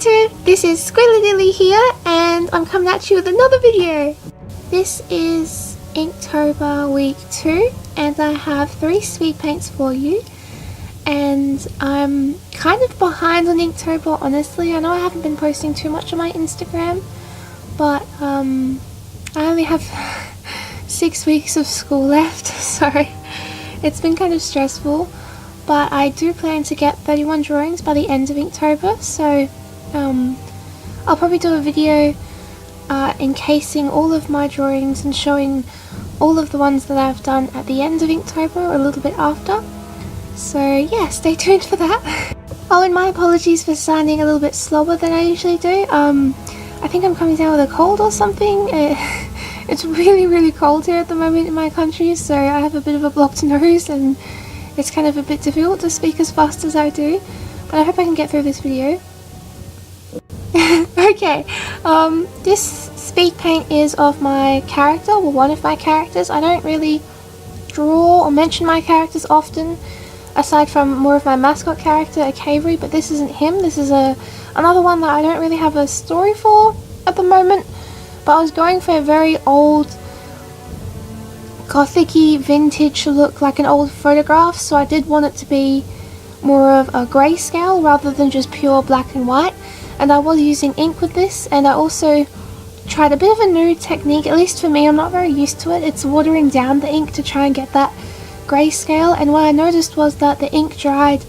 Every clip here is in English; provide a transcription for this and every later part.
YouTube, this is SquiddlyDiddly here, and I'm coming at you with another video. This is Inktober week 2, and I have 3 speed paints for you. And I'm kind of behind on Inktober, honestly. I know I haven't been posting too much on my Instagram, but I only have 6 weeks of school left, so it's been kind of stressful. But I do plan to get 31 drawings by the end of Inktober, so I'll probably do a video encasing all of my drawings and showing all of the ones that I've done at the end of Inktober or a little bit after. So yeah, stay tuned for that. Oh, and my apologies for sounding a little bit slower than I usually do. I think I'm coming down with a cold or something. It's really cold here at the moment in my country, so I have a bit of a blocked nose and it's kind of a bit difficult to speak as fast as I do, but I hope I can get through this video. Okay, this speed paint is of my character, well, one of my characters. I don't really draw or mention my characters often, aside from more of my mascot character, a cavery, but this isn't him. This is another one that I don't really have a story for at the moment, but I was going for a very old gothic-y vintage look, like an old photograph, so I did want it to be more of a grayscale rather than just pure black and white. And I was using ink with this, and I also tried a bit of a new technique, at least for me. I'm not very used to it. It's watering down the ink to try and get that grayscale, and what I noticed was that the ink dried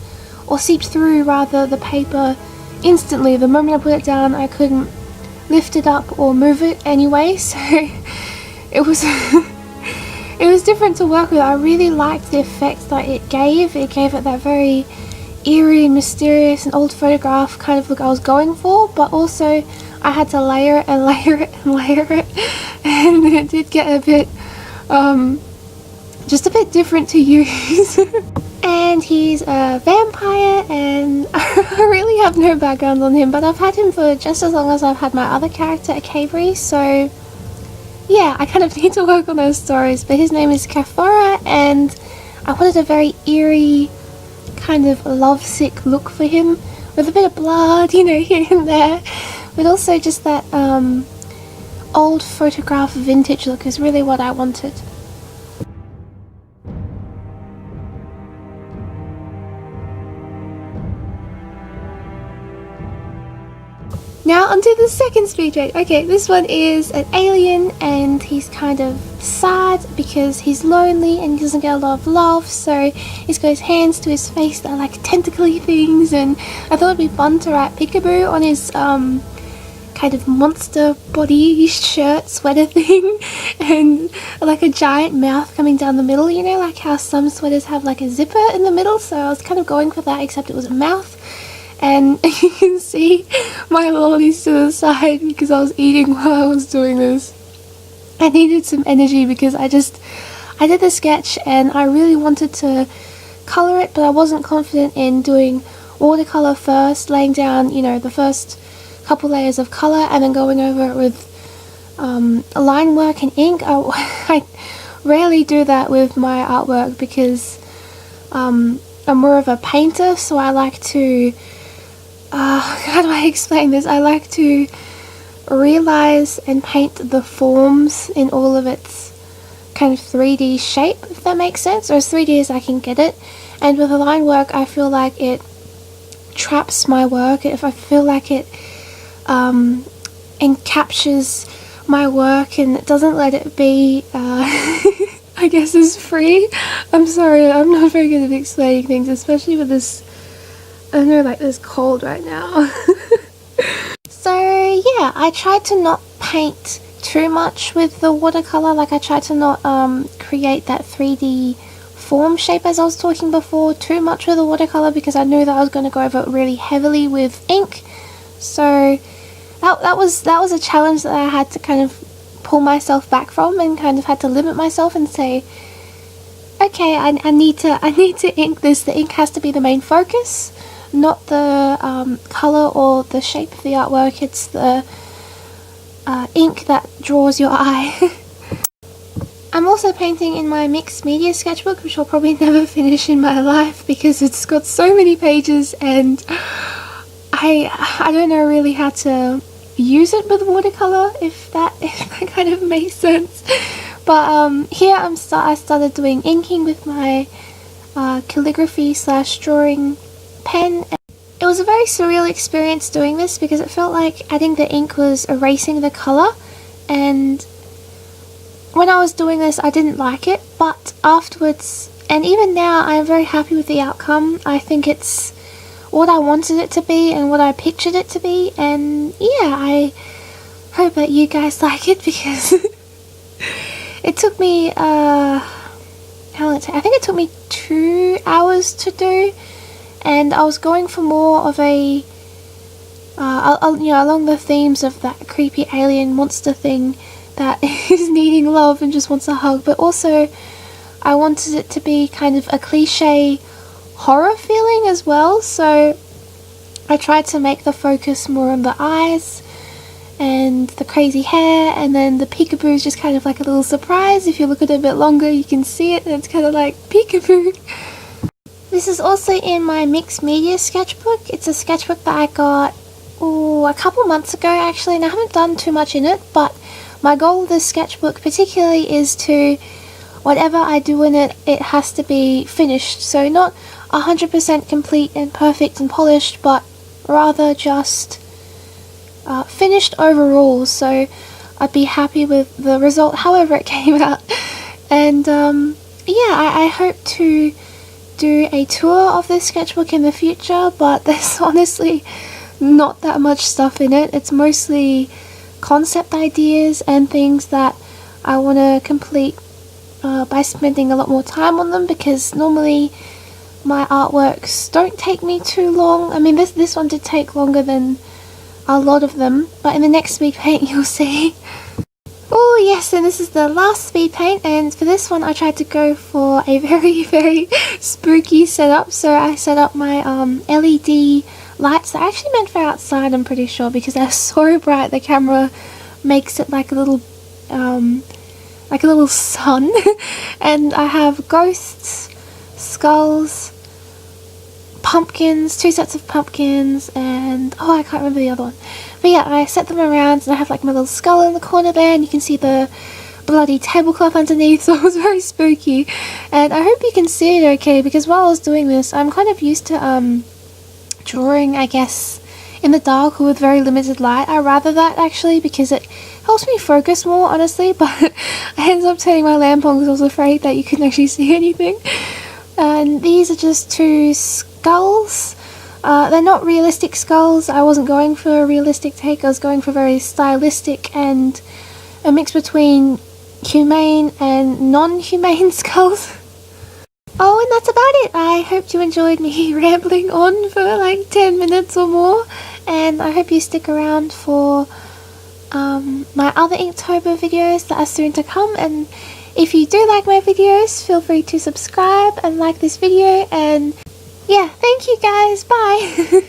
or seeped through rather the paper instantly. The moment I put it down, I couldn't lift it up or move it anyway, so it was it was different to work with. I really liked the effect that it gave. It gave it that very eerie and mysterious and old photograph kind of look I was going for, but also I had to layer it and layer it and layer it, and it did get a bit just a bit different to use. And he's a vampire, and I really have no background on him, but I've had him for just as long as I've had my other character, a cavery, so yeah, I kind of need to work on those stories. But his name is Kafora, and I wanted a very eerie, kind of lovesick look for him, with a bit of blood, you know, here and there, but also just that old photograph vintage look is really what I wanted. Now onto the second speed paint. Okay, this one is an alien, and he's kind of sad because he's lonely and he doesn't get a lot of love, so he's got his hands to his face that are like tentacly things, and I thought it'd be fun to write peekaboo on his kind of monster body shirt sweater thing, and like a giant mouth coming down the middle, you know, like how some sweaters have like a zipper in the middle, so I was kind of going for that, except it was a mouth. And you can see my lollies to the side because I was eating while I was doing this. I needed some energy because I did the sketch and I really wanted to colour it, but I wasn't confident in doing watercolour first, laying down, you know, the first couple layers of colour and then going over it with line work and ink. I rarely do that with my artwork because I'm more of a painter, so I like to how do I explain this? I like to realize and paint the forms in all of its kind of 3D shape, if that makes sense, or as 3D as I can get it. And with the line work, I feel like it traps my work. If I feel like it encaptures my work and it doesn't let it be I guess is free. I'm sorry, I'm not very good at explaining things, especially with this, I don't know, like this cold right now. So yeah, I tried to not paint too much with the watercolor. Like I tried to not create that 3D form shape as I was talking before too much with the watercolor, because I knew that I was going to go over it really heavily with ink. So that was a challenge that I had to kind of pull myself back from, and kind of had to limit myself and say, okay, I need to ink this. The ink has to be the main focus, not the colour or the shape of the artwork. It's the ink that draws your eye. I'm also painting in my mixed media sketchbook, which I'll probably never finish in my life because it's got so many pages and I I don't know really how to use it with watercolor, if that kind of makes sense. But here I started doing inking with my calligraphy / drawing pen. It was a very surreal experience doing this because it felt like adding the ink was erasing the colour, and when I was doing this I didn't like it, but afterwards and even now I am very happy with the outcome. I think it's what I wanted it to be and what I pictured it to be, and yeah, I hope that you guys like it because it took me how long did it take? I think it took me 2 hours to do, and I was going for more of a you know, along the themes of that creepy alien monster thing that is needing love and just wants a hug, but also I wanted it to be kind of a cliche horror feeling as well, so I tried to make the focus more on the eyes and the crazy hair, and then the peekaboo is just kind of like a little surprise. If you look at it a bit longer you can see it, and it's kind of like peekaboo. This is also in my mixed media sketchbook. It's a sketchbook that I got a couple months ago actually, and I haven't done too much in it, but my goal with this sketchbook particularly is to, whatever I do in it, it has to be finished. So not 100% complete and perfect and polished, but rather just finished overall. So I'd be happy with the result however it came out. And yeah, I hope to do a tour of this sketchbook in the future, but there's honestly not that much stuff in it. It's mostly concept ideas and things that I want to complete by spending a lot more time on them, because normally my artworks don't take me too long. I mean, this one did take longer than a lot of them, but in the next speed paint you'll see. Oh yes, and this is the last speed paint, and for this one I tried to go for a very spooky setup. So I set up my LED lights that are actually meant for outside, I'm pretty sure, because they're so bright the camera makes it like a little sun. And I have ghosts, skulls, pumpkins, 2 sets of pumpkins, and oh, I can't remember the other one. But yeah, I set them around and I have like my little skull in the corner there, and you can see the bloody tablecloth underneath, so it was very spooky. And I hope you can see it okay, because while I was doing this I'm kind of used to drawing, I guess, in the dark or with very limited light. I rather that actually, because it helps me focus more, honestly, but I ended up turning my lamp on because I was afraid that you couldn't actually see anything. And these are just 2 skulls. They're not realistic skulls. I wasn't going for a realistic take, I was going for very stylistic and a mix between humane and non-humane skulls. Oh, and that's about it. I hope you enjoyed me rambling on for like 10 minutes or more, and I hope you stick around for my other Inktober videos that are soon to come. And if you do like my videos, feel free to subscribe and like this video, and yeah, thank you guys, bye!